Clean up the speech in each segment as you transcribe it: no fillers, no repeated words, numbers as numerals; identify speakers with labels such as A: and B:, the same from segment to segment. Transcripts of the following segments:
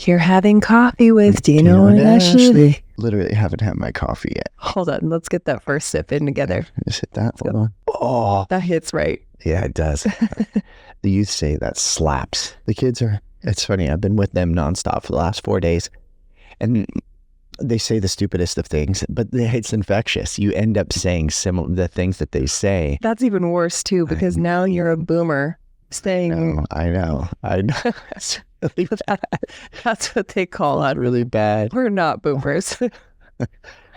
A: You're having coffee with Dino and Ashley.
B: Literally haven't had my coffee yet.
A: Hold on, let's get that first sip in together.
B: Just hit that. Hold on. Oh,
A: that hits right.
B: Yeah, it does. The youth say that slaps. The kids are, it's funny, I've been with them nonstop for the last 4 days. And they say the stupidest of things, but it's infectious. You end up saying the things that they say.
A: That's even worse too, because now you're a boomer saying.
B: I know.
A: That's what they call us.
B: Really bad.
A: We're not boomers.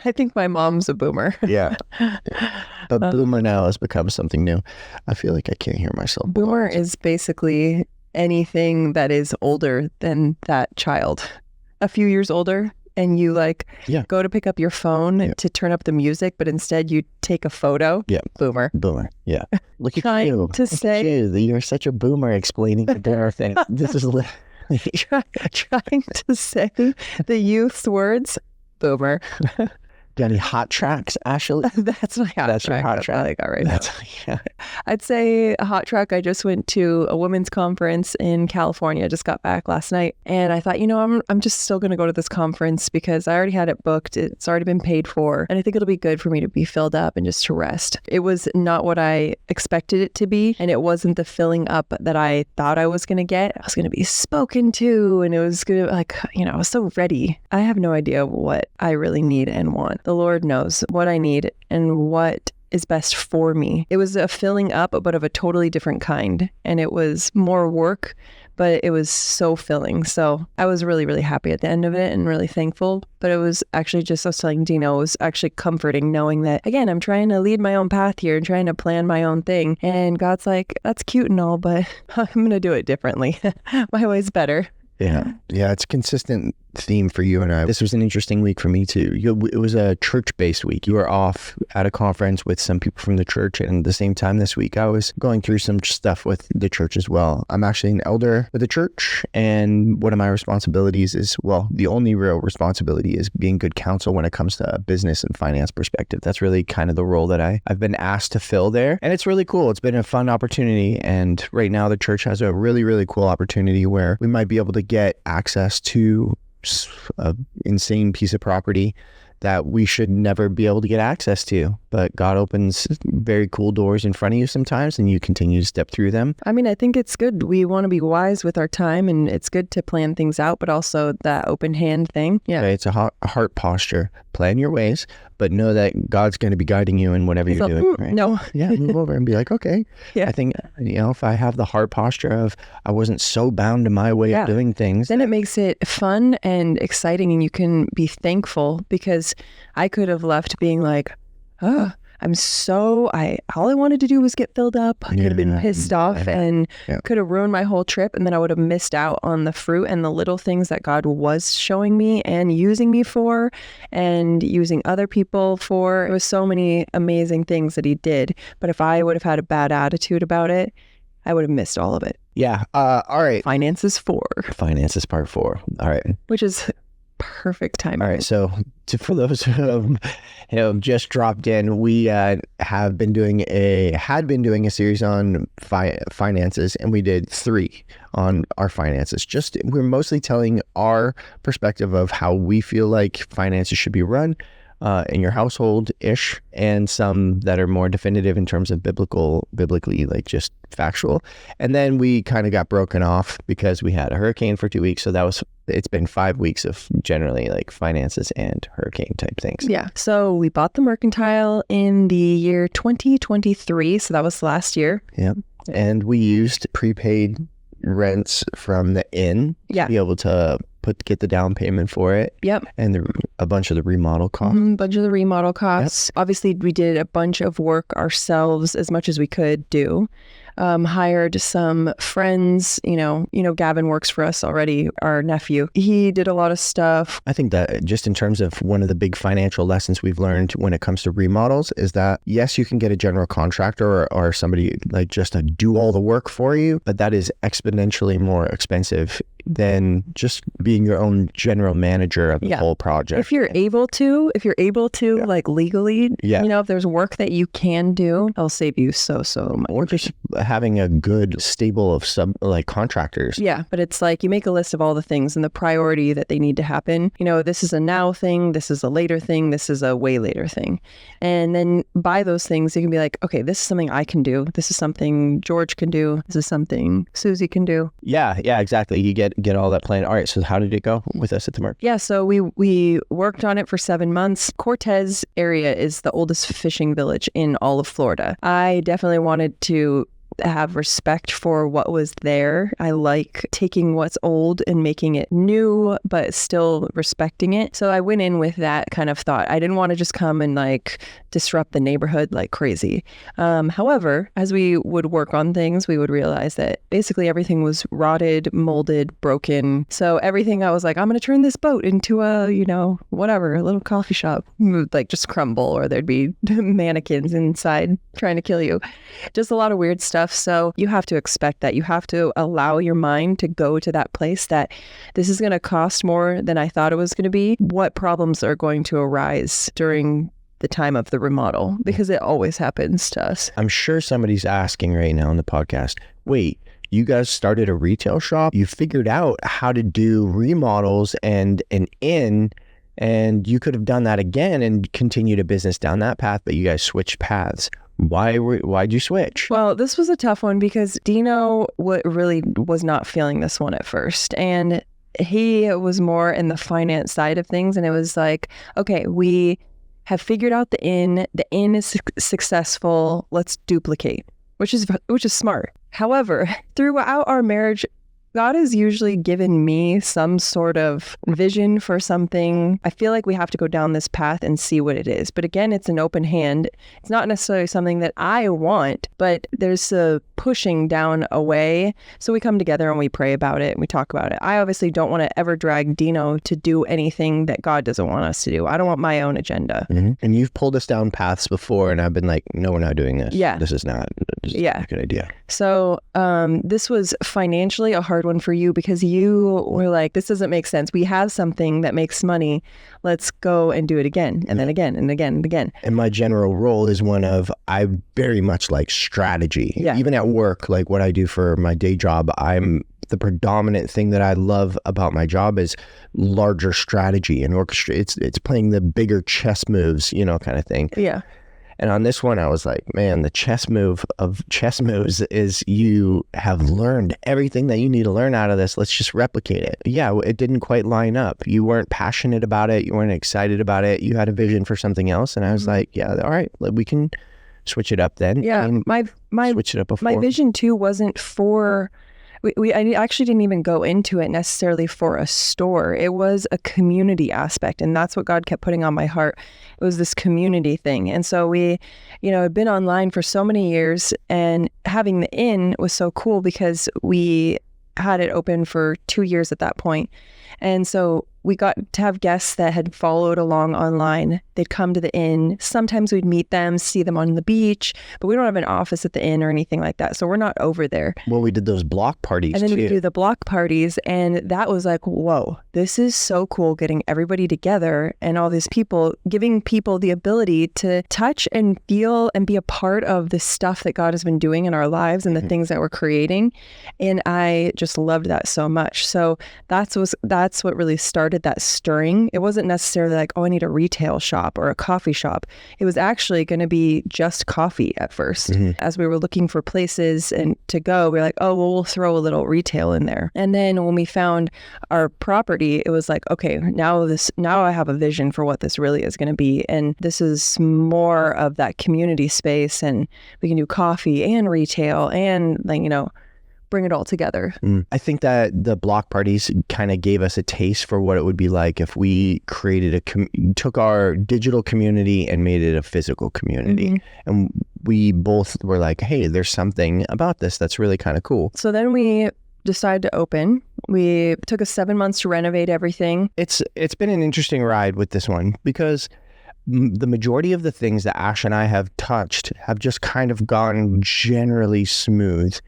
A: I think my mom's a boomer.
B: Yeah. But boomer now has become something new. I feel like I can't hear myself.
A: Boomer is basically anything that is older than that child. A few years older. And you go to pick up your phone to turn up the music, but instead you take a photo.
B: Yeah.
A: Boomer.
B: Yeah. Look at
A: trying
B: you.
A: To say
B: you're such a boomer explaining the boomer thing. This is
A: trying to say the youth's words. Boomer.
B: Got any hot tracks, Ashley?
A: That's my hot track.
B: Hot track.
A: I got right now. I'd say a hot track. I just went to a women's conference in California. I just got back last night, and I thought, I'm just still going to go to this conference because I already had it booked. It's already been paid for, and I think it'll be good for me to be filled up and just to rest. It was not what I expected it to be, and it wasn't the filling up that I thought I was going to get. I was going to be spoken to, and it was going to I was so ready. I have no idea what I really need and want. The Lord knows what I need and what is best for me. It was a filling up, but of a totally different kind. And it was more work, but it was so filling. So I was really, really happy at the end of it and really thankful. But it was actually I was telling Dino, it was actually comforting knowing that, again, I'm trying to lead my own path here and trying to plan my own thing. And God's like, that's cute and all, but I'm going to do it differently. My way's better.
B: Yeah, it's a consistent theme for you and I. This was an interesting week for me too. It was a church-based week. You were off at a conference with some people from the church, and at the same time this week I was going through some stuff with the church as well. I'm actually an elder with the church, and one of my responsibilities is, the only real responsibility is being good counsel when it comes to a business and finance perspective. That's really kind of the role that I've been asked to fill there, and it's really cool. It's been a fun opportunity, and right now the church has a really, really cool opportunity where we might be able to get access to an insane piece of property that we should never be able to get access to. But God opens very cool doors in front of you sometimes, and you continue to step through them.
A: I mean, I think it's good. We want to be wise with our time, and it's good to plan things out, but also that open hand thing. Yeah.
B: Okay, it's a heart posture. Plan your ways, but know that God's going to be guiding you in whatever you're doing. Right?
A: No.
B: Yeah, move over and be like, okay. Yeah. I think, if I have the heart posture of I wasn't so bound to my way of doing things.
A: Then it makes it fun and exciting, and you can be thankful, because I could have left being like, all I wanted to do was get filled up. I could have been pissed off and could have ruined my whole trip, and then I would have missed out on the fruit and the little things that God was showing me and using me for and using other people for. It was so many amazing things that he did. But if I would have had a bad attitude about it, I would have missed all of it.
B: Yeah. All right.
A: Finances
B: Finances part 4. All right.
A: Which is perfect timing.
B: All right. So for those who have just dropped in, we had been doing a series on finances, and we did 3 on our finances. We're mostly telling our perspective of how we feel like finances should be run in your household-ish, and some that are more definitive in terms of biblically, like just factual. And then we kind of got broken off because we had a hurricane for 2 weeks. So it's been 5 weeks of generally like finances and hurricane type things.
A: Yeah. So we bought the Mercantile in the year 2023. So that was last year.
B: Yeah. And we used prepaid rents from the inn to be able to get the down payment for it.
A: Yep.
B: And a bunch of the remodel costs.
A: Bunch of the remodel costs. Yep. Obviously, we did a bunch of work ourselves as much as we could do. Hired some friends, Gavin works for us already, our nephew. He did a lot of stuff.
B: I think that just in terms of one of the big financial lessons we've learned when it comes to remodels is that, yes, you can get a general contractor or somebody like just to do all the work for you, but that is exponentially more expensive than just being your own general manager of the whole project.
A: If you're able to, like legally,
B: Yeah.
A: if there's work that you can do, it'll save you so much.
B: Or just having a good stable of contractors.
A: Yeah, but it's like you make a list of all the things and the priority that they need to happen. This is a now thing, this is a later thing, this is a way later thing. And then by those things, you can be like, okay, this is something I can do. This is something George can do. This is something Susie can do.
B: Yeah, exactly. You get all that planned. All right, so how did it go with us at the Merc?
A: Yeah, so we worked on it for 7 months. Cortez area is the oldest fishing village in all of Florida. I definitely wanted to have respect for what was there. I like taking what's old and making it new, but still respecting it. So I went in with that kind of thought. I didn't want to just come and like disrupt the neighborhood like crazy. However, as we would work on things, we would realize that basically everything was rotted, molded, broken. So everything I was like, I'm going to turn this boat into a, whatever, a little coffee shop, would like just crumble, or there'd be mannequins inside trying to kill you. Just a lot of weird stuff. So you have to expect that. You have to allow your mind to go to that place that this is going to cost more than I thought it was going to be. What problems are going to arise during the time of the remodel? Because it always happens to us.
B: I'm sure somebody's asking right now on the podcast, wait, you guys started a retail shop? You figured out how to do remodels and an inn, and you could have done that again and continued a business down that path, but you guys switched paths. Why'd you switch?
A: Well, this was a tough one because Dino really was not feeling this one at first. And he was more in the finance side of things. And it was like, okay, we have figured out the inn. The inn is successful. Let's duplicate, which is smart. However, throughout our marriage, God has usually given me some sort of vision for something. I feel like we have to go down this path and see what it is. But again, it's an open hand. It's not necessarily something that I want, but there's a pushing down a way. So we come together and we pray about it and we talk about it. I obviously don't want to ever drag Dino to do anything that God doesn't want us to do. I don't want my own agenda.
B: Mm-hmm. And you've pulled us down paths before and I've been like, no, we're not doing this.
A: Yeah.
B: This is not a good idea.
A: So this was financially a hard one for you because you were like, this doesn't make sense. We have something that makes money. Let's go and do it again and then again and again and again.
B: And my general role is one of, I very much like strategy.
A: Yeah.
B: Even at work, like what I do for my day job, the predominant thing that I love about my job is larger strategy and orchestrate. It's playing the bigger chess moves, kind of thing.
A: Yeah.
B: And on this one, I was like, man, the chess move of chess moves is you have learned everything that you need to learn out of this. Let's just replicate it. Yeah, it didn't quite line up. You weren't passionate about it. You weren't excited about it. You had a vision for something else. And I was like, yeah, all right, we can switch it up then.
A: Yeah,
B: switch it up before.
A: My vision too wasn't for... I actually didn't even go into it necessarily for a store. It was a community aspect. And that's what God kept putting on my heart. It was this community thing. And so we, had been online for so many years, and having the inn was so cool because we had it open for 2 years at that point. And so we got to have guests that had followed along online. They'd come to the inn. Sometimes we'd meet them, see them on the beach, but we don't have an office at the inn or anything like that. So we're not over there.
B: Well, we did those block parties
A: and then
B: too.
A: we do the block parties. And that was like, whoa, this is so cool, getting everybody together and all these people, giving people the ability to touch and feel and be a part of the stuff that God has been doing in our lives and the things that we're creating. And I just loved that so much. So that's what really started that stirring. It wasn't necessarily like, oh, I need a retail shop or a coffee shop. It was actually going to be just coffee at first. Mm-hmm. As we were looking for places and to go, we were like, oh, well, we'll throw a little retail in there. And then when we found our property, it was like, okay, now I have a vision for what this really is going to be. And this is more of that community space, and we can do coffee and retail and bring it all together.
B: I think that the block parties kind of gave us a taste for what it would be like if we created took our digital community and made it a physical community. Mm-hmm. And we both were like, hey, there's something about this that's really kind of cool.
A: So then we decided to open. We took us 7 months to renovate everything.
B: It's been an interesting ride with this one because the majority of the things that Ash and I have touched have just kind of gone generally smooth.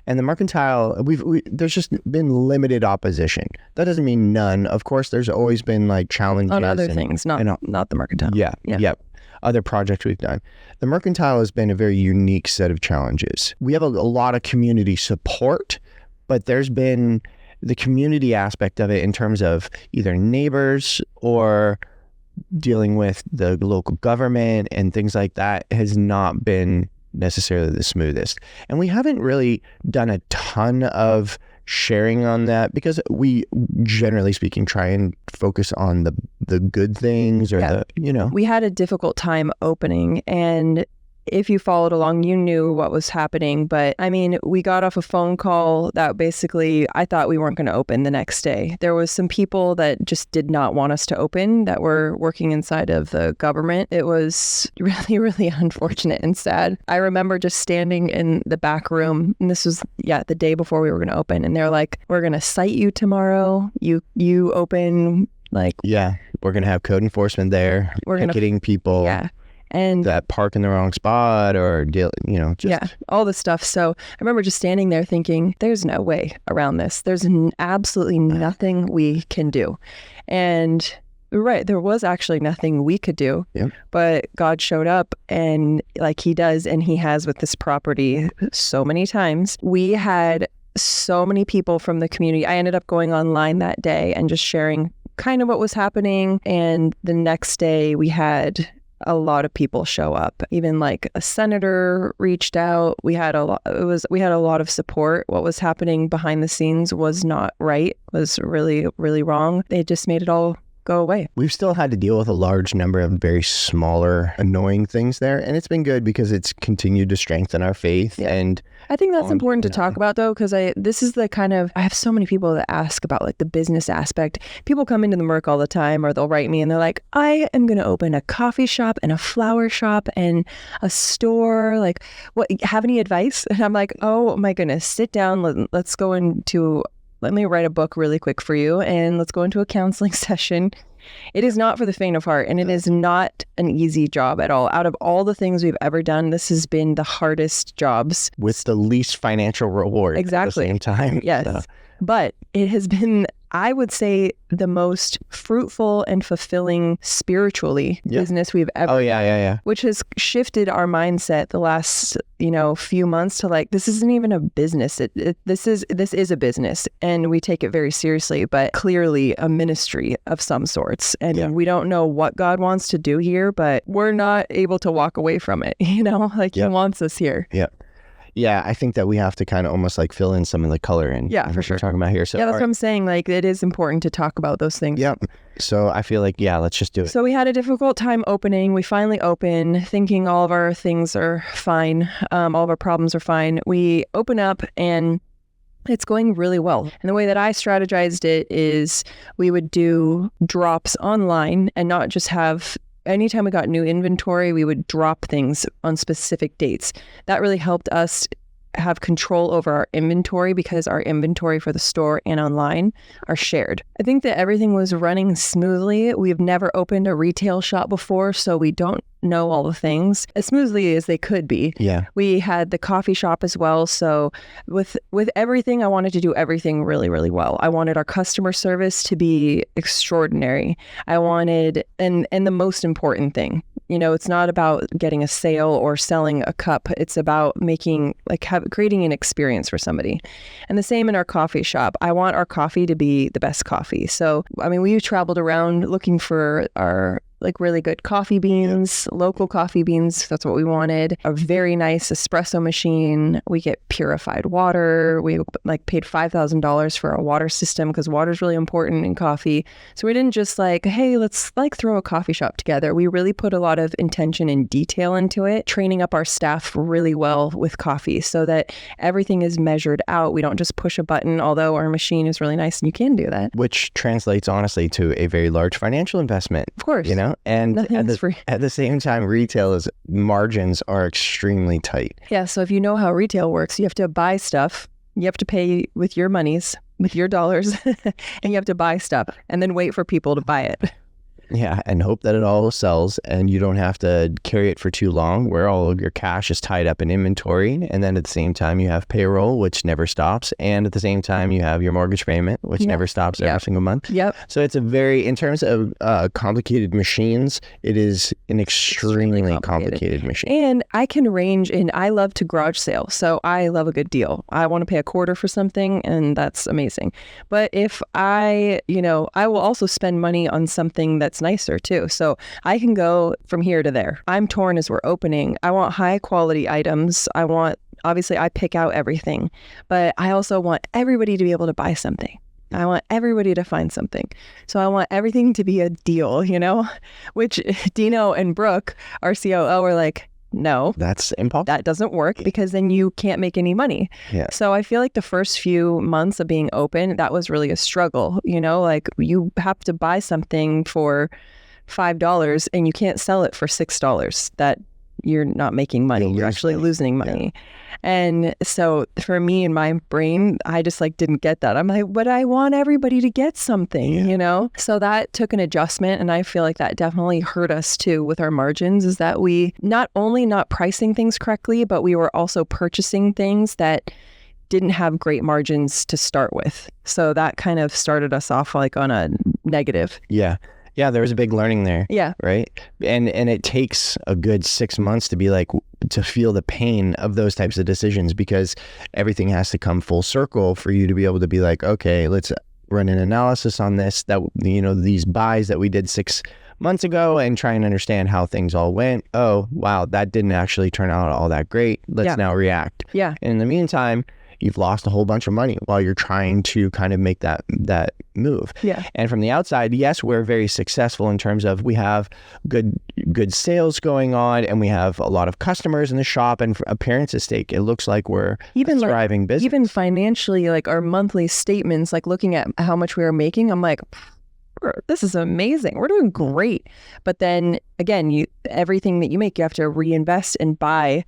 B: And the Mercantile, there's just been limited opposition. That doesn't mean none. Of course, there's always been like challenges
A: on other things, not the Mercantile.
B: Yeah. Other projects we've done. The Mercantile has been a very unique set of challenges. We have a lot of community support, but there's been the community aspect of it in terms of either neighbors or dealing with the local government and things like that has not been necessarily the smoothest. And we haven't really done a ton of sharing on that because we, generally speaking, try and focus on the good things or
A: We had a difficult time opening, and if you followed along, you knew what was happening. But I mean, we got off a phone call that basically I thought we weren't going to open the next day. There was some people that just did not want us to open that were working inside of the government. It was really, really unfortunate and sad. I remember just standing in the back room, and this was, the day before we were going to open. And they're like, we're going to cite you tomorrow. You open, like...
B: Yeah, we're going to have code enforcement there. We're picketing people.
A: Yeah. And
B: that park in the wrong spot or
A: all this stuff. So I remember just standing there thinking, there's no way around this. There's absolutely nothing we can do. And there was actually nothing we could do, but God showed up, and like he does, and he has with this property so many times. We had so many people from the community. I ended up going online that day and just sharing kind of what was happening. And the next day we had a lot of people show up. Even like a senator reached out. We had a lot of support. What was happening behind the scenes was not right, was really, really wrong. They just made it all go away.
B: We've still had to deal with a large number of very smaller, annoying things there. And it's been good because it's continued to strengthen our faith. Yeah. And
A: I think that's important to talk about, though, because I have so many people that ask about like the business aspect. People come into the Merc all the time, or they'll write me and they're like, I am going to open a coffee shop and a flower shop and a store. Like, what? Have any advice? And I'm like, oh my goodness, sit down. Let me write a book really quick for you, and let's go into a counseling session. It is not for the faint of heart, and it is not an easy job at all. Out of all the things we've ever done, this has been the hardest jobs.
B: With the least financial reward.
A: Exactly.
B: At the same time.
A: Yes. So. But it has been, I would say, the most fruitful and fulfilling spiritually business we've ever done, which has shifted our mindset the last, few months to like, this isn't even a business. This is a business, and we take it very seriously, but clearly a ministry of some sorts. And we don't know what God wants to do here, but we're not able to walk away from it. He wants us here.
B: Yeah. Yeah, I think that we have to kind of almost like fill in some of the color in.
A: Yeah, for sure.
B: We're talking about here. So,
A: that's what I'm saying. Like, it is important to talk about those things.
B: Yeah. So I feel like, let's just do it.
A: So we had a difficult time opening. We finally open, thinking all of our things are fine. All of our problems are fine. We open up and it's going really well. And the way that I strategized it is we would do drops online and not just have... Anytime we got new inventory, we would drop things on specific dates. That really helped us have control over our inventory because our inventory for the store and online are shared. I think that everything was running smoothly. We've never opened a retail shop before, so we don't know all the things as smoothly as they could be.
B: Yeah. We
A: had the coffee shop as well. So with everything, I wanted to do everything really, really well. I wanted our customer service to be extraordinary. I wanted, and the most important thing, it's not about getting a sale or selling a cup. It's about creating an experience for somebody. And the same in our coffee shop. I want our coffee to be the best coffee. So, we traveled around looking for our really good coffee beans, local coffee beans. That's what we wanted. A very nice espresso machine. We get purified water. We paid $5,000 for a water system because water is really important in coffee. So we didn't just hey, let's throw a coffee shop together. We really put a lot of intention and detail into it, training up our staff really well with coffee so that everything is measured out. We don't just push a button, although our machine is really nice and you can do that.
B: Which translates honestly to a very large financial investment.
A: Of course.
B: And at the same time, retail's margins are extremely tight.
A: Yeah, so if you know how retail works, you have to buy stuff, you have to pay with your monies, with your dollars, and you have to buy stuff and then wait for people to buy it.
B: Yeah, and hope that it all sells and you don't have to carry it for too long, where all of your cash is tied up in inventory. And then at the same time, you have payroll, which never stops. And at the same time, you have your mortgage payment, which never stops every single month.
A: Yep.
B: So it's in terms of complicated machines, it is an extremely complicated machine.
A: And I can range in, I love to garage sale. So I love a good deal. I want to pay a quarter for something, and that's amazing. But if I will also spend money on something that's nicer too. So I can go from here to there. I'm torn as we're opening. I want high quality items. Obviously I pick out everything, but I also want everybody to be able to buy something. I want everybody to find something. So I want everything to be a deal, which Dino and Brooke, our COO, were like, no,
B: that's impossible.
A: That doesn't work, because then you can't make any money.
B: Yeah.
A: So I feel like the first few months of being open, that was really a struggle. Like you have to buy something for $5 and you can't sell it for $6. That you're not making money. You're actually losing money. Yeah. And so for me in my brain, I just didn't get that. I'm like, but I want everybody to get something, So that took an adjustment. And I feel like that definitely hurt us too with our margins, is that we not only not pricing things correctly, but we were also purchasing things that didn't have great margins to start with. So that kind of started us off on a negative.
B: Yeah. Yeah, there was a big learning there.
A: Yeah.
B: Right. And it takes a good 6 months to feel the pain of those types of decisions, because everything has to come full circle for you to be able to be like, okay, let's run an analysis on this, that, these buys that we did 6 months ago, and try and understand how things all went. Oh, wow, that didn't actually turn out all that great. Let's now react.
A: Yeah.
B: And in the meantime, you've lost a whole bunch of money while you're trying to kind of make that move.
A: Yeah.
B: And from the outside, yes, we're very successful in terms of we have good sales going on, and we have a lot of customers in the shop, and for appearance's sake, it looks like we're a thriving business.
A: Even financially, our monthly statements, looking at how much we were making, I'm like, this is amazing. We're doing great. But then again, everything that you make, you have to reinvest and buy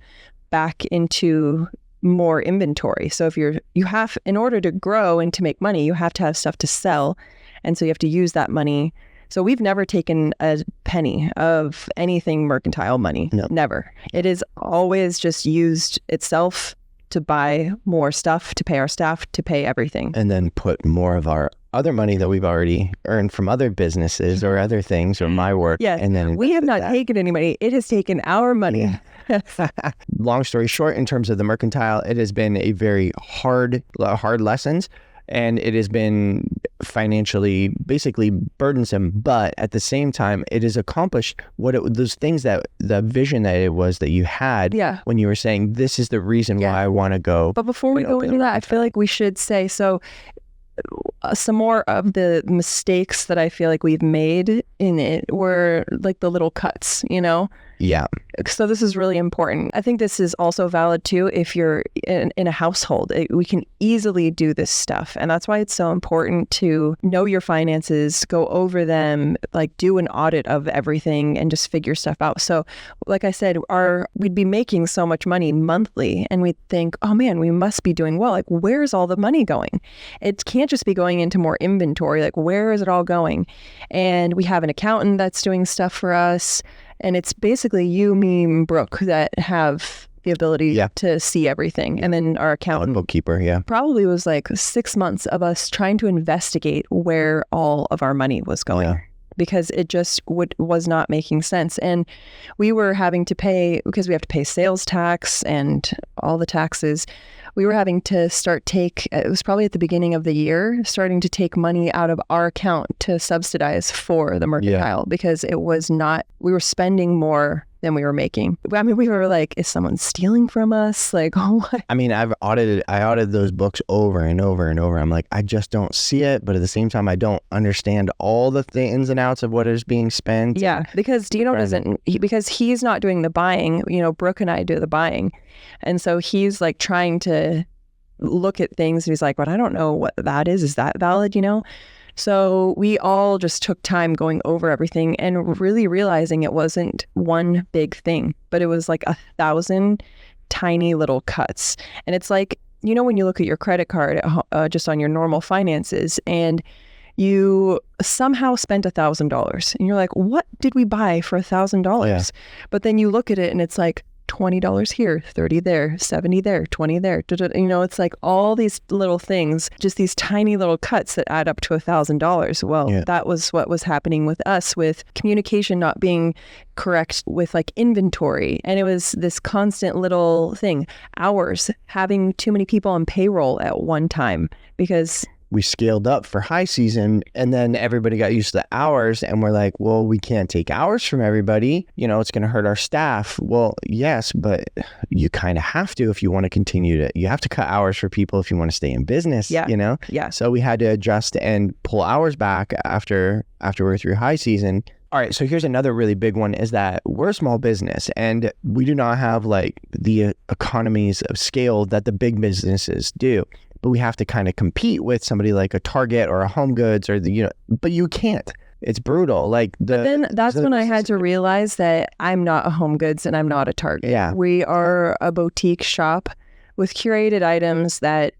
A: back into more inventory. So if in order to grow and to make money, you have to have stuff to sell. And so you have to use that money. So we've never taken a penny of anything mercantile money.
B: No.
A: Never. It is always just used itself to buy more stuff, to pay our staff, to pay everything.
B: And then put more of our other money that we've already earned from other businesses or other things or my work.
A: Yeah.
B: And then
A: we have not taken any money. It has taken our money.
B: Yeah. Long story short, in terms of the mercantile, it has been a very hard lessons, and it has been financially basically burdensome. But at the same time, it has accomplished those things, that the vision that it was that you had when you were saying, this is the reason why I want to go.
A: But before we go into that, I feel like we should say, some more of the mistakes that I feel like we've made in it were the little cuts,
B: Yeah.
A: So this is really important. I think this is also valid too if you're in a household. We can easily do this stuff. And that's why it's so important to know your finances, go over them, do an audit of everything and just figure stuff out. So like I said, we'd be making so much money monthly and we'd think, oh man, we must be doing well. Where's all the money going? It can't just be going into more inventory. Where is it all going? And we have an accountant that's doing stuff for us. And it's basically you, me, and Brooke that have the ability to see everything. And then our accountant,
B: bookkeeper,
A: probably was 6 months of us trying to investigate where all of our money was going. Yeah. Because it just was not making sense. And we were having to pay, because we have to pay sales tax and all the taxes, we were having to it was probably at the beginning of the year, starting to take money out of our account to subsidize for the mercantile, because we were spending more than we were making. I mean, we were like, is someone stealing from us? What?
B: I mean, I audited those books over and over and over. I'm like, I just don't see it. But at the same time, I don't understand all the ins and outs of what is being spent.
A: Yeah, because Dino because he's not doing the buying. Brooke and I do the buying. And so he's trying to look at things. And he's like, but I don't know what that is. Is that valid? So we all just took time going over everything and really realizing it wasn't one big thing, but it was 1,000 tiny little cuts. And it's when you look at your credit card just on your normal finances, and you somehow spent $1,000 and you're like, what did we buy for $1,000?
B: Yeah.
A: But then you look at it and it's like $20 here, 30 there, 70 there, 20 there. You know, it's like all these little things, just these tiny little cuts that add up to $1,000. Well, that was what was happening with us, with communication not being correct with like inventory. And it was this constant little thing. Hours, having too many people on payroll at one time because
B: we scaled up for high season, and then everybody got used to the hours, and we're like, well, we can't take hours from everybody. You know, it's going to hurt our staff. Well, yes, but you kind of have to if you want to you have to cut hours for people if you want to stay in business, you know?
A: Yeah.
B: So we had to adjust and pull hours back after we're through high season. All right, so here's another really big one is that we're a small business and we do not have like the economies of scale that the big businesses do. But we have to kind of compete with somebody like a Target or a Home Goods or but you can't. It's brutal. Like
A: but then that's when I had to realize that I'm not a Home Goods and I'm not a Target.
B: Yeah.
A: We are a boutique shop with curated items that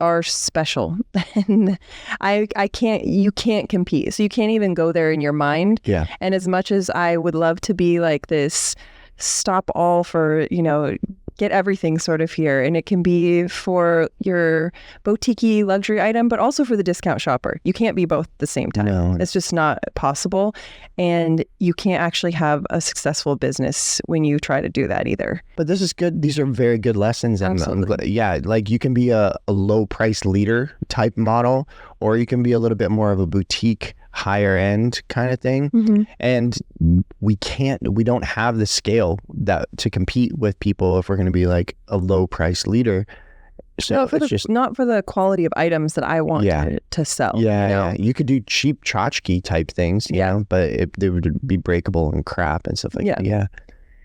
A: are special. And you can't compete. So you can't even go there in your mind.
B: Yeah. And
A: as much as I would love to be like this stop all for, get everything sort of here. And it can be for your boutique-y luxury item, but also for the discount shopper. You can't be both at the same time.
B: No.
A: It's just not possible. And you can't actually have a successful business when you try to do that either.
B: But this is good. These are very good lessons.
A: Absolutely.
B: Yeah, like you can be a low price leader type model, or you can be a little bit more of a boutique higher end kind of thing.
A: Mm-hmm.
B: And we don't have the scale to compete with people if we're going to be like a low price leader. So
A: no, not for the quality of items that I want to sell.
B: Yeah. You could do cheap tchotchke type things, but they would be breakable and crap and stuff like that. Yeah.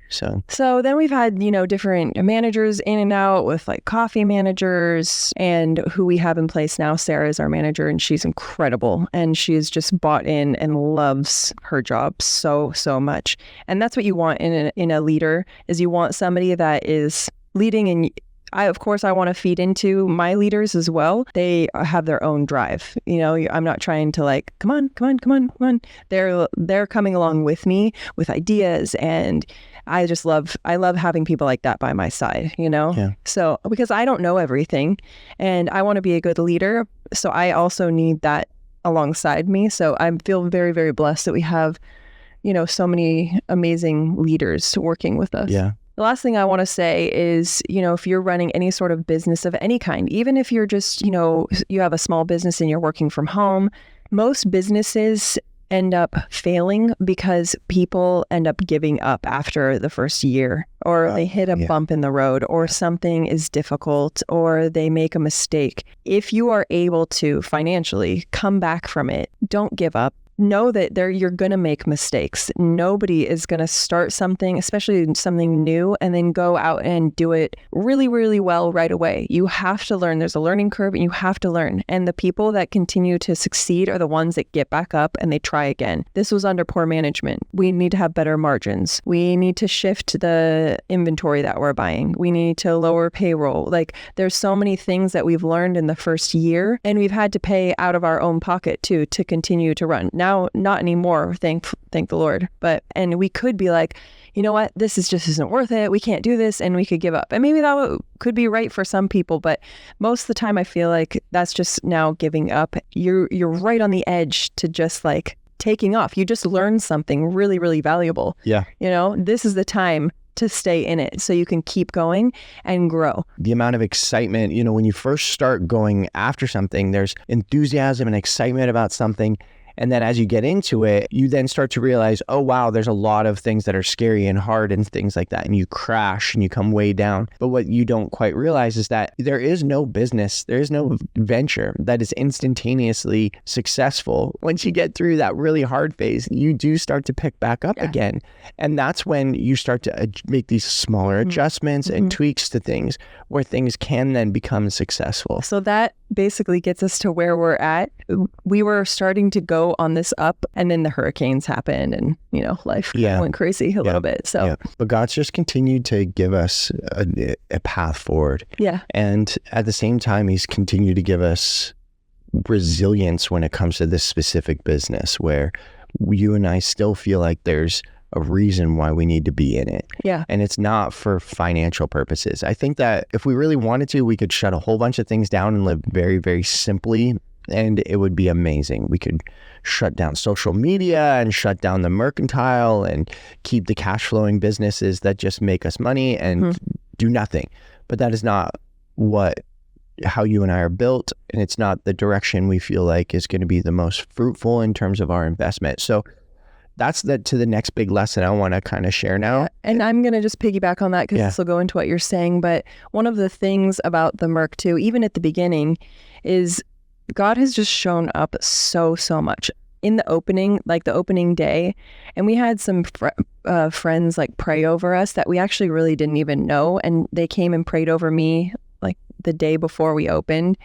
B: So
A: then we've had, different managers in and out with like coffee managers, and who we have in place now, Sarah is our manager, and she's incredible. And she's just bought in and loves her job so, so much. And that's what you want in a leader, is you want somebody that is leading. And I want to feed into my leaders as well. They have their own drive. I'm not trying to like, come on. They're coming along with me with ideas, and I love having people like that by my side,
B: Yeah.
A: So, because I don't know everything and I want to be a good leader. So I also need that alongside me. So I feel very, very blessed that we have, so many amazing leaders working with us.
B: Yeah.
A: The last thing I want to say is, if you're running any sort of business of any kind, even if you're just, you have a small business and you're working from home, most businesses end up failing because people end up giving up after the first year, or they hit a bump in the road, or something is difficult, or they make a mistake. If you are able to financially come back from it, don't give up. Know that you're going to make mistakes. Nobody is going to start something, especially something new, and then go out and do it really, really well right away. You have to learn. There's a learning curve, and you have to learn. And the people that continue to succeed are the ones that get back up and they try again. This was under poor management. We need to have better margins. We need to shift the inventory that we're buying. We need to lower payroll. Like, there's so many things that we've learned in the first year, and we've had to pay out of our own pocket too to continue to run. Now, not anymore, thank the Lord. And we could be like, you know what, this just isn't worth it. We can't do this, and we could give up. And maybe that could be right for some people, but most of the time I feel like that's just now giving up. You're right on the edge to just like taking off. You just learned something really, really valuable.
B: Yeah.
A: This is the time to stay in it so you can keep going and grow.
B: The amount of excitement, when you first start going after something, there's enthusiasm and excitement about something. And then as you get into it, you then start to realize, oh, wow, there's a lot of things that are scary and hard and things like that. And you crash and you come way down. But what you don't quite realize is that there is no business, there is no venture that is instantaneously successful. Once you get through that really hard phase, you do start to pick back up again. And that's when you start to make these smaller adjustments and tweaks to things where things can then become successful.
A: So that basically gets us to where we're at. We were starting to go on this up, and then the hurricanes happened, and life went crazy a little bit. So
B: but God's just continued to give us a path forward.
A: Yeah.
B: And at the same time, he's continued to give us resilience when it comes to this specific business, where you and I still feel like there's a reason why we need to be in it.
A: Yeah.
B: And it's not for financial purposes. I think that if we really wanted to, we could shut a whole bunch of things down and live very, very simply, and it would be amazing. We could shut down social media and shut down the mercantile and keep the cash flowing businesses that just make us money and do nothing. But that is not how you and I are built, and it's not the direction we feel like is going to be the most fruitful in terms of our investment. So that's to the next big lesson I want to kind of share now.
A: Yeah, and I'm going to just piggyback on that because this will go into what you're saying. But one of the things about the Merc too, even at the beginning, is God has just shown up so much. In the opening, like the opening day, and we had some friends like pray over us that we actually really didn't even know, and they came and prayed over me like the day before we opened.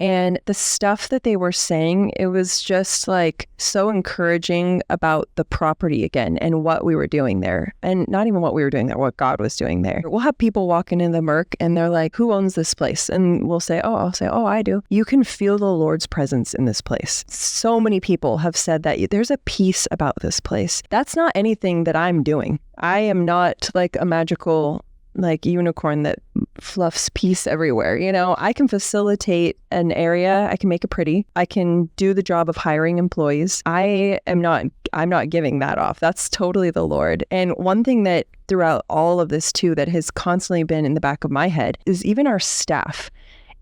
A: And the stuff that they were saying, it was just like so encouraging about the property again and what we were doing there. And not even what we were doing there, what God was doing there. We'll have people walking in the Merc and they're like, who owns this place? And I'll say, oh, I do. You can feel the Lord's presence in this place. So many people have said that there's a peace about this place. That's not anything that I'm doing. I am not like a magical like unicorn that fluffs peace everywhere. I can facilitate an area. I can make it pretty. I can do the job of hiring employees. I'm not giving that off. That's totally the Lord. And one thing that throughout all of this too, that has constantly been in the back of my head is even our staff.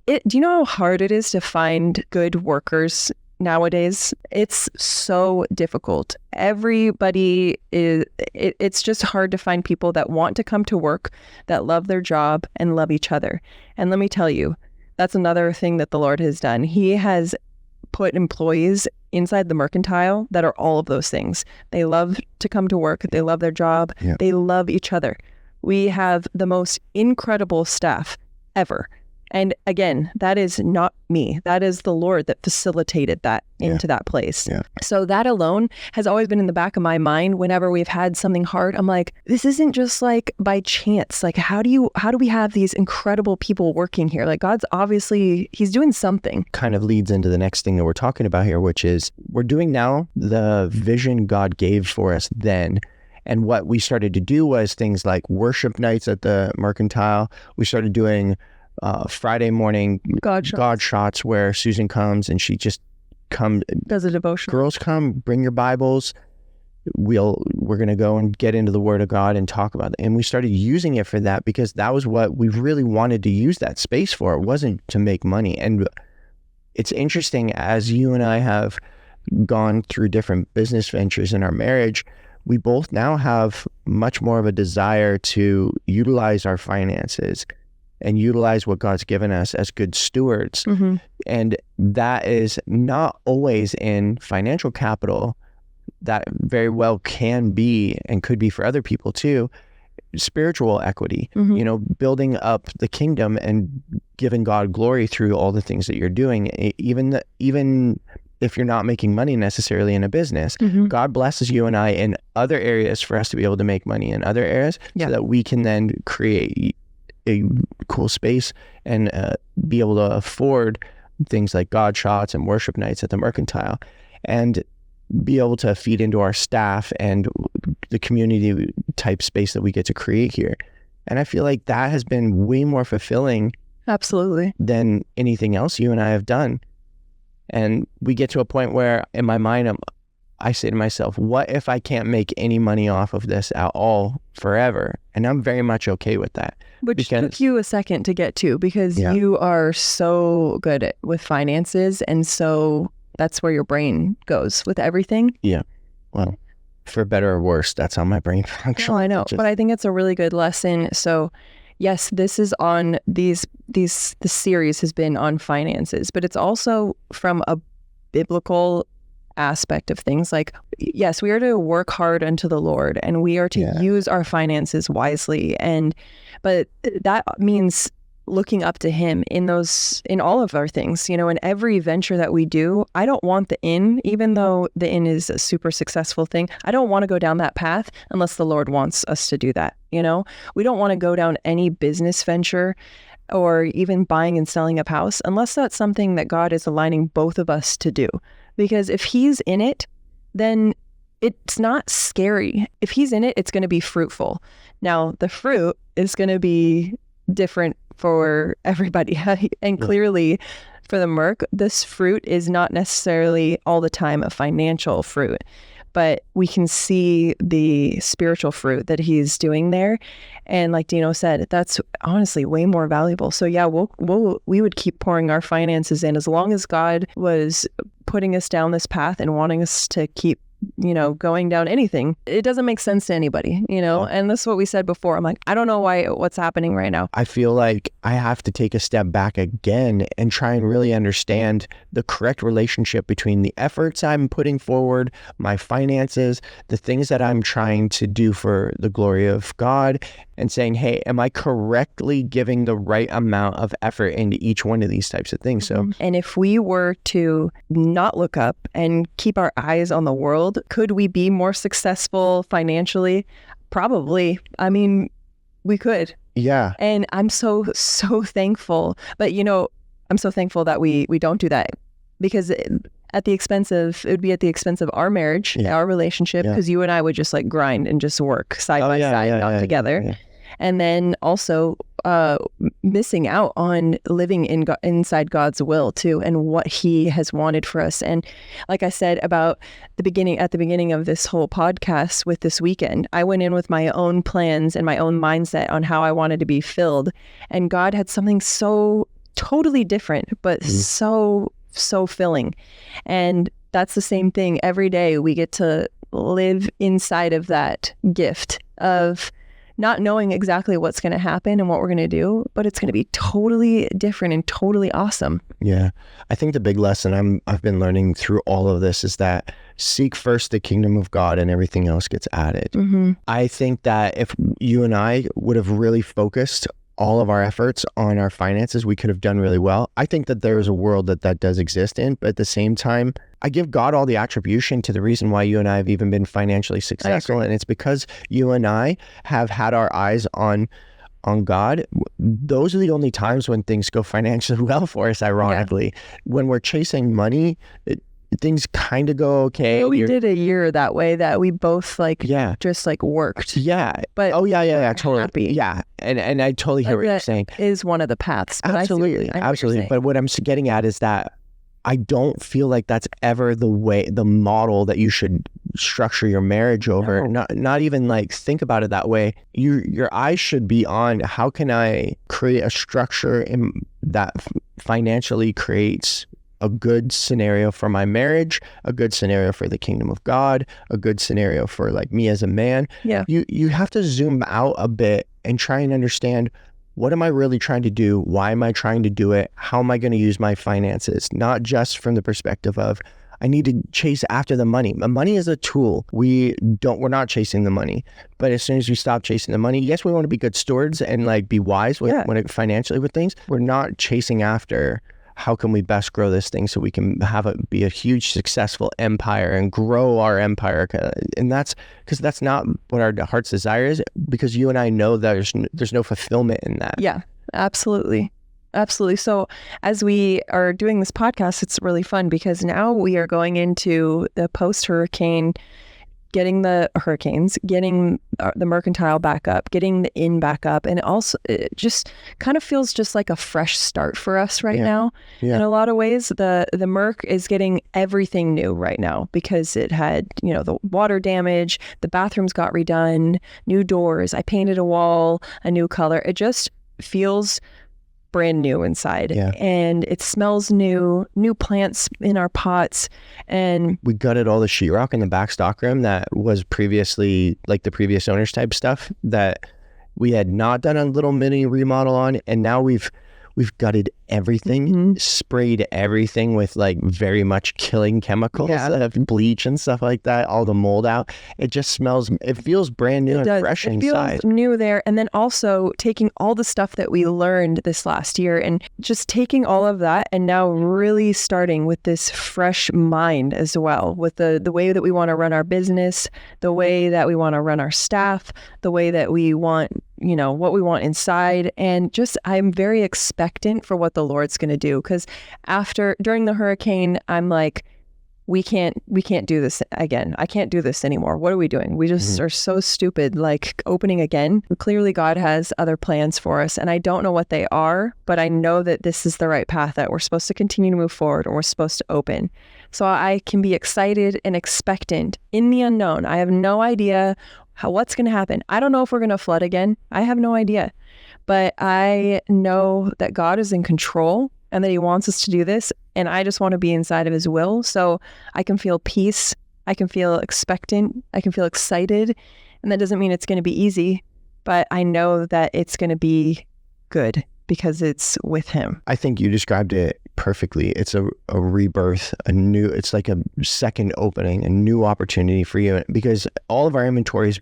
A: Do you know how hard it is to find good workers nowadays? It's so difficult. Everybody it's just hard to find people that want to come to work, that love their job and love each other. And let me tell you, that's another thing that the Lord has done. He has put employees inside the Mercantile that are all of those things. They love to come to work. They love their job. Yeah. They love each other. We have the most incredible staff ever. And again, that is not me. That is the Lord that facilitated that into that place. Yeah. So that alone has always been in the back of my mind whenever we've had something hard. I'm like, this isn't just like by chance. Like, how do we have these incredible people working here? Like, God's obviously, he's doing something.
B: Kind of leads into the next thing that we're talking about here, which is we're doing now the vision God gave for us then. And what we started to do was things like worship nights at the Mercantile. We started doing Friday morning God shots where Susan comes and she just does a devotion. Girls, come, bring your Bibles. We're going to go and get into the Word of God and talk about it. And we started using it for that because that was what we really wanted to use that space for. It wasn't to make money. And it's interesting, as you and I have gone through different business ventures in our marriage, we both now have much more of a desire to utilize our finances and utilize what God's given us as good stewards. Mm-hmm. And that is not always in financial capital. That very well can be and could be for other people too. Spiritual equity, building up the kingdom and giving God glory through all the things that you're doing. Even if you're not making money necessarily in a business, God blesses you and I in other areas for us to be able to make money in other areas so that we can then create a cool space and be able to afford things like God shots and worship nights at the Mercantile and be able to feed into our staff and the community type space that we get to create here. And I feel like that has been way more fulfilling
A: absolutely
B: than anything else you and I have done. And we get to a point where in my mind, I say to myself, what if I can't make any money off of this at all forever? And I'm very much okay with that.
A: Which took you a second to get to because you are so good with finances. And so that's where your brain goes with everything.
B: Yeah. Well, for better or worse, that's how my brain functions.
A: No, I know. But I think it's a really good lesson. So yes, this is on the series has been on finances, but it's also from a biblical aspect of things. Like, yes, we are to work hard unto the Lord and we are to use our finances wisely. But that means looking up to him in all of our things, in every venture that we do. I don't want the inn, even though the inn is a super successful thing. I don't want to go down that path unless the Lord wants us to do that. We don't want to go down any business venture or even buying and selling a house, unless that's something that God is aligning both of us to do. Because if he's in it, then it's not scary. If he's in it, it's going to be fruitful. Now, the fruit is going to be different for everybody. And clearly, for the Merc, this fruit is not necessarily all the time a financial fruit, but we can see the spiritual fruit that he's doing there. And like Dino said, that's honestly way more valuable. So yeah, we would keep pouring our finances in as long as God was putting us down this path and wanting us to keep going down anything. It doesn't make sense to anybody, and this is what we said before. I'm like, I don't know what's happening right now.
B: I feel like I have to take a step back again and try and really understand the correct relationship between the efforts I'm putting forward, my finances, the things that I'm trying to do for the glory of God, and saying, hey, am I correctly giving the right amount of effort into each one of these types of things? So,
A: and if we were to not look up and keep our eyes on the world, could we be more successful financially? Probably. I mean, we could.
B: Yeah.
A: And I'm so thankful. But, I'm so thankful that we don't do that, because it would be at the expense of our marriage, our relationship, because you and I would just like grind and just work side by side, not together. Yeah. And then also missing out on living inside God's will too, and what he has wanted for us. And like I said at the beginning of this whole podcast with this weekend, I went in with my own plans and my own mindset on how I wanted to be filled. And God had something so totally different, but so filling. And that's the same thing every day. We get to live inside of that gift of not knowing exactly what's going to happen and what we're going to do, but it's going to be totally different and totally awesome.
B: Yeah. I think the big lesson I've been learning through all of this is that seek first the kingdom of God and everything else gets added. Mm-hmm. I think that if you and I would have really focused all of our efforts on our finances, we could have done really well. I think that there is a world that does exist in, but at the same time, I give God all the attribution to the reason why you and I have even been financially successful. And it's because you and I have had our eyes on God. Those are the only times when things go financially well for us, ironically. Yeah. When we're chasing money, things kind of go okay.
A: We did a year that way that we both just worked.
B: Yeah.
A: But
B: totally.
A: Happy.
B: Yeah. And I totally hear what you're saying.
A: Is one of the paths.
B: Absolutely. Absolutely. But what I'm getting at is that I don't feel like that's ever the model that you should structure your marriage over. No. Not even think about it that way. Your eyes should be on how can I create a structure that financially creates a good scenario for my marriage, a good scenario for the kingdom of God, a good scenario for me as a man.
A: Yeah.
B: You have to zoom out a bit and try and understand, what am I really trying to do? Why am I trying to do it? How am I going to use my finances? Not just from the perspective of, I need to chase after the money. Money is a tool. We're not chasing the money. But as soon as we stop chasing the money, yes, we want to be good stewards and be wise financially with things. We're not chasing after, how can we best grow this thing so we can be a huge successful empire and grow our empire? And that's because that's not what our heart's desire is, because you and I know that there's no fulfillment in that.
A: Yeah, absolutely. Absolutely. So as we are doing this podcast, it's really fun because now we are going into the post-hurricane, getting the hurricanes, getting the Mercantile back up, getting the inn back up. And it just kind of feels just like a fresh start for us right now. Yeah. In a lot of ways, the Merc is getting everything new right now because it had, the water damage, the bathrooms got redone, new doors, I painted a wall, a new color. It just feels brand new inside. Yeah. And it smells new plants in our pots. And
B: we gutted all the sheetrock in the back stockroom that was previously the previous owners type stuff that we had not done a little mini remodel on. And now we've gutted everything, sprayed everything with like very much killing chemicals, bleach and stuff like that, all the mold out. It just smells, it feels brand new and fresh inside.
A: It feels new there. And then also taking all the stuff that we learned this last year and just taking all of that and now really starting with this fresh mind as well, with the way that we want to run our business, the way that we want to run our staff, the way that we want, what we want inside. And just, I'm very expectant for what the Lord's going to do. Because during the hurricane, I'm like, we can't do this again. I can't do this anymore. What are we doing? We just are so stupid, like opening again. Clearly God has other plans for us and I don't know what they are, but I know that this is the right path, that we're supposed to continue to move forward and we're supposed to open. So I can be excited and expectant in the unknown. I have no idea what's going to happen. I don't know if we're going to flood again. I have no idea, but I know that God is in control and that he wants us to do this. And I just want to be inside of his will. So I can feel peace. I can feel expectant. I can feel excited. And that doesn't mean it's going to be easy, but I know that it's going to be good because it's with him.
B: I think you described it perfectly. It's a rebirth, it's like a second opening, a new opportunity for you, because all of our inventory's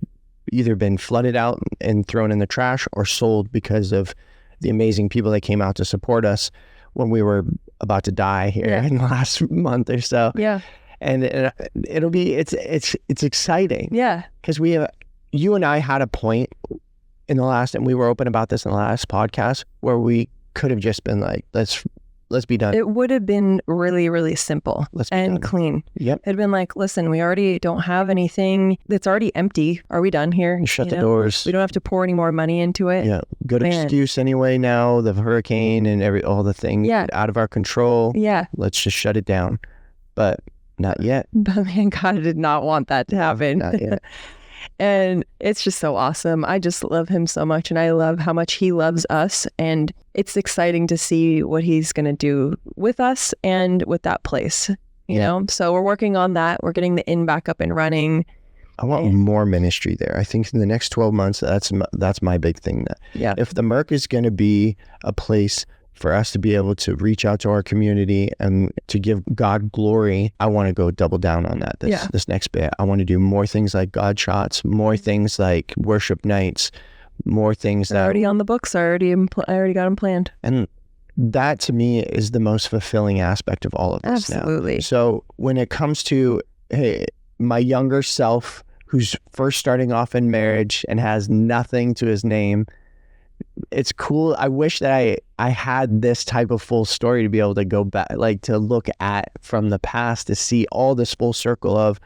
B: either been flooded out and thrown in the trash or sold because of the amazing people that came out to support us when we were about to die here in the last month or so.
A: Yeah.
B: And it's exciting.
A: Yeah.
B: Because you and I had a point in the last, and we were open about this in the last podcast, where we could have just been like, let's be done.
A: It would have been really, really simple and clean.
B: Yep.
A: It'd been like, listen, we already don't have anything that's already empty. Are we done here?
B: Shut the doors.
A: We don't have to pour any more money into it.
B: Yeah. Good excuse anyway now, the hurricane and all the things out of our control.
A: Yeah.
B: Let's just shut it down. But not yet.
A: But man, God did not want that to happen.
B: Not yet.
A: And it's just so awesome. I just love him so much, and I love how much he loves us. And it's exciting to see what he's going to do with us and with that place, you know? So we're working on that. We're getting the inn back up and running.
B: I want more ministry there. I think in the next 12 months, that's my big thing. If the Merc is going to be a place for us to be able to reach out to our community and to give God glory, I want to go double down on that this next bit. I want to do more things like God shots, more things like worship nights, more things that...
A: already on the books. I already got them planned.
B: And that to me is the most fulfilling aspect of all of this.
A: Absolutely.
B: Now. So when it comes to, hey, my younger self who's first starting off in marriage and has nothing to his name, it's cool. I wish that I had this type of full story to be able to go back, like to look at from the past, to see all this full circle of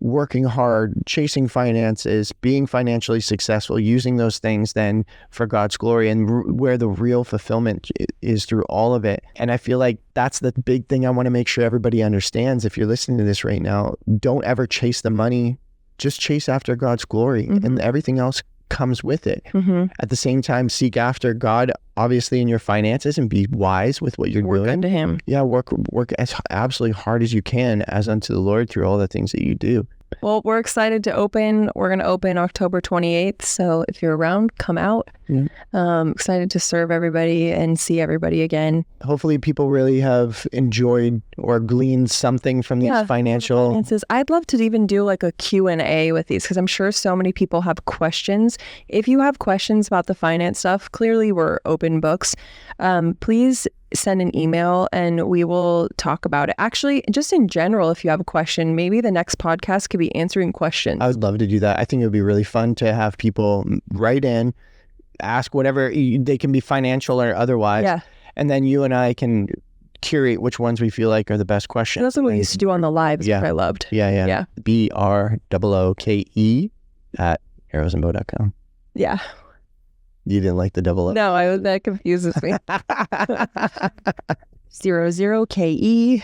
B: working hard, chasing finances, being financially successful, using those things then for God's glory, and where the real fulfillment is through all of it. And I feel like that's the big thing I want to make sure everybody understands. If you're listening to this right now, don't ever chase the money, just chase after God's glory, and everything else comes with it. At the same time, seek after God, obviously, in your finances, and be wise with what you're doing.
A: Work unto him.
B: Yeah, work as absolutely hard as you can as unto the Lord through all the things that you do.
A: Well, we're excited to open. We're going to open October 28th. So if you're around, come out. Excited to serve everybody and see everybody again.
B: Hopefully people really have enjoyed or gleaned something from these finances.
A: I'd love to even do like a Q&A with these, because I'm sure so many people have questions. If you have questions about the finance stuff, clearly we're open books. Please send an email and we will talk about it. Actually, just in general, if you have a question, maybe the next podcast could be answering questions.
B: I would love to do that. I think it would be really fun to have people write in, ask whatever, they can be financial or otherwise. Yeah. And then you and I can curate which ones we feel like are the best questions.
A: That's what we used to do on the lives, which I loved.
B: Yeah. BROOKE@arrowsandbow.com.
A: Yeah.
B: You didn't like the double O?
A: No, that confuses me. 00KE.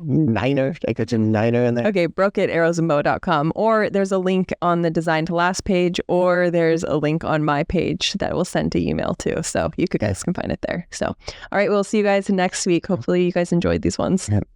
B: Niner. I got your Niner in there.
A: Okay, Brooke@arrowsandbow.com. Or there's a link on the Design to Last page, or there's a link on my page that will send to email too. So you guys can find it there. So, all right, we'll see you guys next week. Hopefully you guys enjoyed these ones. Yep.